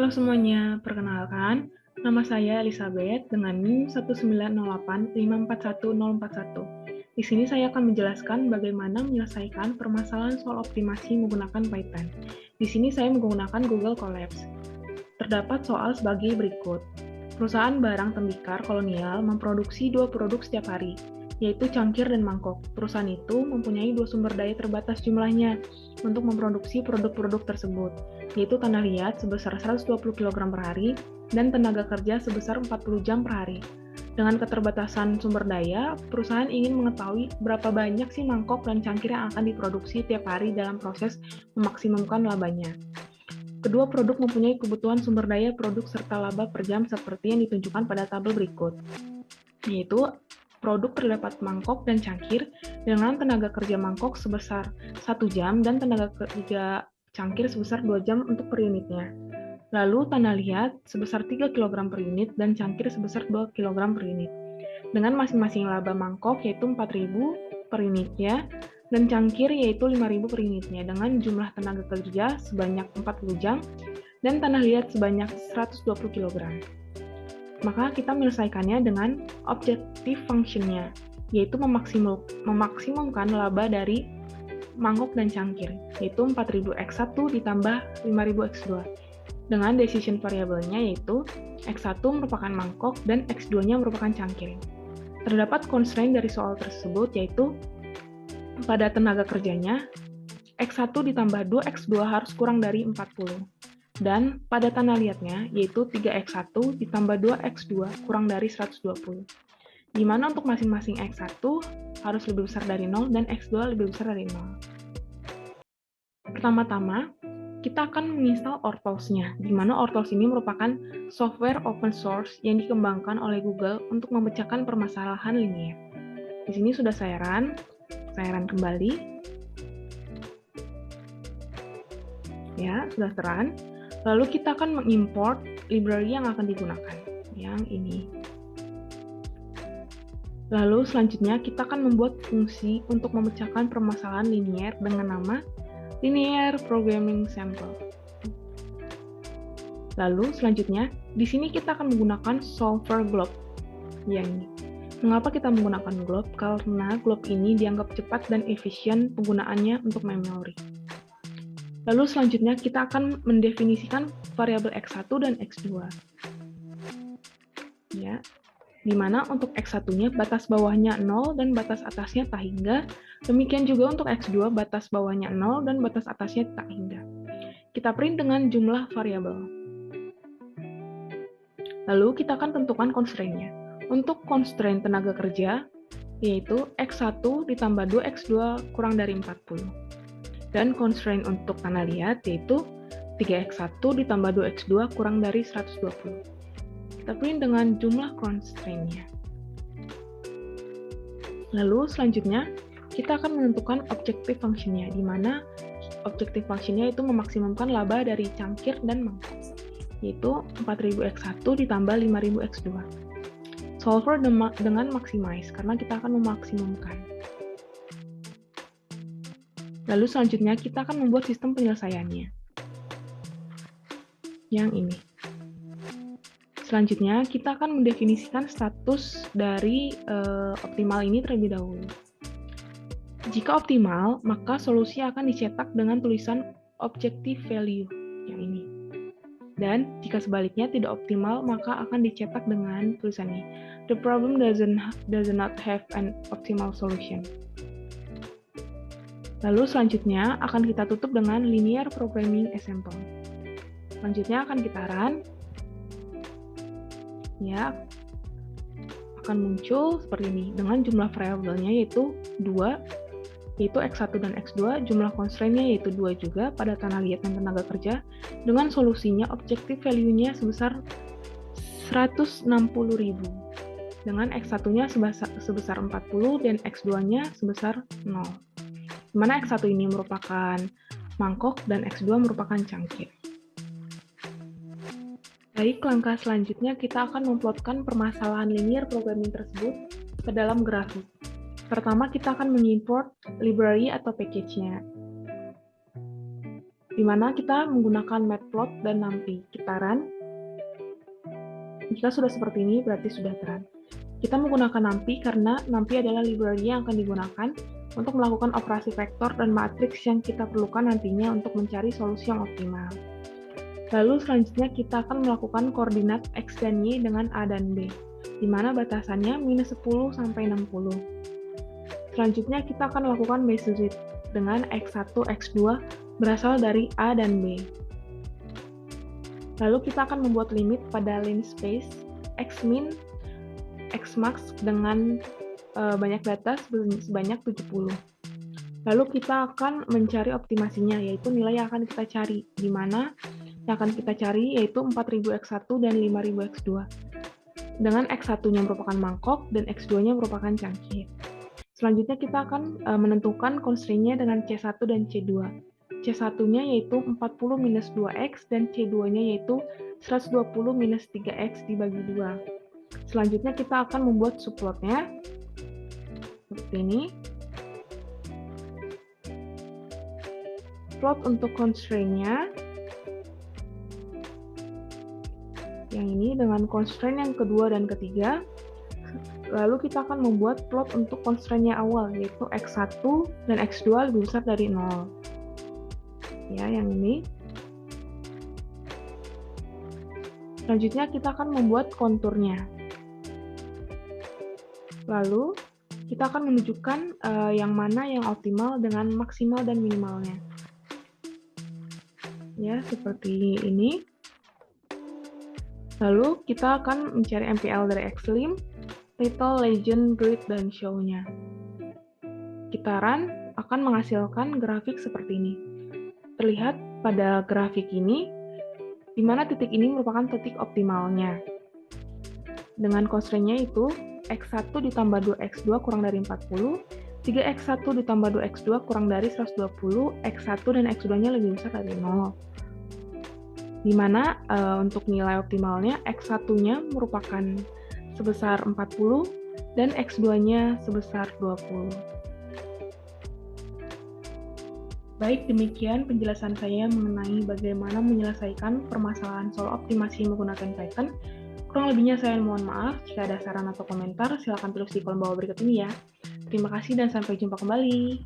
Halo semuanya, perkenalkan, nama saya Elizabeth dengan NIM 19085414041. Di sini saya akan menjelaskan bagaimana menyelesaikan permasalahan soal optimasi menggunakan Python. Di sini saya menggunakan Google Colabs. Terdapat soal sebagai berikut. Perusahaan barang tembikar kolonial memproduksi 2 produk setiap hari, yaitu cangkir dan mangkok. Perusahaan itu mempunyai 2 sumber daya terbatas jumlahnya untuk memproduksi produk-produk tersebut, yaitu tanah liat sebesar 120 kg per hari dan tenaga kerja sebesar 40 jam per hari. Dengan keterbatasan sumber daya, perusahaan ingin mengetahui berapa banyak sih mangkok dan cangkir yang akan diproduksi tiap hari dalam proses memaksimumkan labanya. Kedua produk mempunyai kebutuhan sumber daya produk serta laba per jam seperti yang ditunjukkan pada tabel berikut, yaitu produk terdapat mangkok dan cangkir dengan tenaga kerja mangkok sebesar 1 jam dan tenaga kerja cangkir sebesar 2 jam untuk per unitnya. Lalu tanah liat sebesar 3 kg per unit dan cangkir sebesar 2 kg per unit. Dengan masing-masing laba mangkok yaitu 4.000 per unitnya dan cangkir yaitu 5.000 per unitnya dengan jumlah tenaga kerja sebanyak 40 jam dan tanah liat sebanyak 120 kg. Maka kita menyelesaikannya dengan objective function-nya, yaitu memaksimumkan laba dari mangkok dan cangkir, yaitu 4.000 X1 ditambah 5.000 X2. Dengan decision variabelnya yaitu X1 merupakan mangkok dan X2-nya merupakan cangkir. Terdapat constraint dari soal tersebut yaitu pada tenaga kerjanya, X1 ditambah 2X2 harus kurang dari 40. Dan pada tanah liatnya, yaitu 3X1 ditambah 2X2 kurang dari 120. Di mana untuk masing-masing X1 harus lebih besar dari 0 dan X2 lebih besar dari 0. Pertama-tama, kita akan menginstal OrTools-nya, di mana OrTools ini merupakan software open source yang dikembangkan oleh Google untuk memecahkan permasalahan linier. Di sini sudah saya run kembali. Ya, sudah terun. Lalu kita akan mengimport library yang akan digunakan, yang ini. Lalu selanjutnya kita akan membuat fungsi untuk memecahkan permasalahan linier dengan nama linear programming sample. Lalu selanjutnya, di sini kita akan menggunakan solver glob. Yang ini. Mengapa kita menggunakan glob? Karena glob ini dianggap cepat dan efisien penggunaannya untuk memori. Lalu selanjutnya kita akan mendefinisikan variabel X1 dan X2. Ya, di mana untuk X1-nya batas bawahnya 0 dan batas atasnya tak hingga. Demikian juga untuk X2 batas bawahnya 0 dan batas atasnya tak hingga. Kita print dengan jumlah variabel. Lalu kita akan tentukan constraint-nya. Untuk constraint tenaga kerja, yaitu X1 ditambah 2X2 kurang dari 40. Dan constraint untuk tanah liat, yaitu 3X1 ditambah 2X2 kurang dari 120. Kita print dengan jumlah constraint-nya. Lalu selanjutnya, kita akan menentukan objective function-nya, di mana objective function-nya itu memaksimumkan laba dari cangkir dan mangkok, yaitu 4.000 X1 ditambah 5.000 X2. Solver dengan maximize, karena kita akan memaksimumkan. Lalu selanjutnya, kita akan membuat sistem penyelesaiannya. Yang ini. Selanjutnya, kita akan mendefinisikan status dari optimal ini terlebih dahulu. Jika optimal, maka solusi akan dicetak dengan tulisan objective value, yang ini. Dan jika sebaliknya tidak optimal, maka akan dicetak dengan tulisan ini. The problem does not have an optimal solution. Lalu selanjutnya akan kita tutup dengan linear programming example. Selanjutnya akan kita run. Ya, akan muncul seperti ini dengan jumlah variabelnya yaitu 2, yaitu X1 dan X2, jumlah constraint-nya yaitu 2 juga pada tanah liat dan tenaga kerja, dengan solusinya objective value-nya sebesar 160.000, dengan X1-nya sebesar 40 dan X2-nya sebesar 0. Di mana X1 ini merupakan mangkok dan X2 merupakan cangkir. Baik, langkah selanjutnya kita akan memplotkan permasalahan linear programming tersebut ke dalam grafik. Pertama, kita akan mengimport library atau package-nya. di mana kita menggunakan matplot dan numpy. Kita run. Jika sudah seperti ini, berarti sudah terang. Kita menggunakan numpy karena numpy adalah library yang akan digunakan untuk melakukan operasi vektor dan matriks yang kita perlukan nantinya untuk mencari solusi yang optimal. Lalu selanjutnya kita akan melakukan koordinat X dan Y dengan A dan B, di mana batasannya minus 10 sampai 60. Selanjutnya kita akan melakukan base unit dengan X1, X2 berasal dari A dan B. Lalu kita akan membuat limit pada linspace Xmin, Xmax dengan banyak data sebanyak 70. Lalu kita akan mencari optimasinya, yaitu nilai yang akan kita cari, di mana yang akan kita cari yaitu 4000 X1 dan 5000 X2. Dengan X1-nya merupakan mangkok dan X2-nya merupakan cangkir. Selanjutnya kita akan menentukan constraint-nya dengan C1 dan C2. C1-nya yaitu 40 minus 2X dan C2-nya yaitu 120 minus 3X dibagi 2. Selanjutnya kita akan membuat subplotnya seperti ini. Plot untuk constraint-nya yang ini dengan constraint yang kedua dan ketiga. Lalu kita akan membuat plot untuk constraint-nya awal, yaitu X1 dan X2 lebih besar dari 0. Ya, yang ini. Selanjutnya kita akan membuat konturnya. Lalu kita akan menunjukkan yang mana yang optimal dengan maksimal dan minimalnya. Ya, seperti ini. Lalu kita akan mencari MPL dari Xlim, title, legend, grid, dan show-nya. Kita run, akan menghasilkan grafik seperti ini. Terlihat pada grafik ini, di mana titik ini merupakan titik optimalnya. Dengan constraint-nya itu, X1 ditambah 2X2 kurang dari 40, 3X1 ditambah 2X2 kurang dari 120, X1 dan X2-nya lebih besar dari 0. Di mana untuk nilai optimalnya, X1-nya merupakan sebesar 40 dan X2-nya sebesar 20. Baik, demikian penjelasan saya mengenai bagaimana menyelesaikan permasalahan soal optimasi menggunakan Python. Kurang lebihnya saya mohon maaf. Jika ada saran atau komentar, silakan tulis di kolom bawah berikut ini ya. Terima kasih dan sampai jumpa kembali.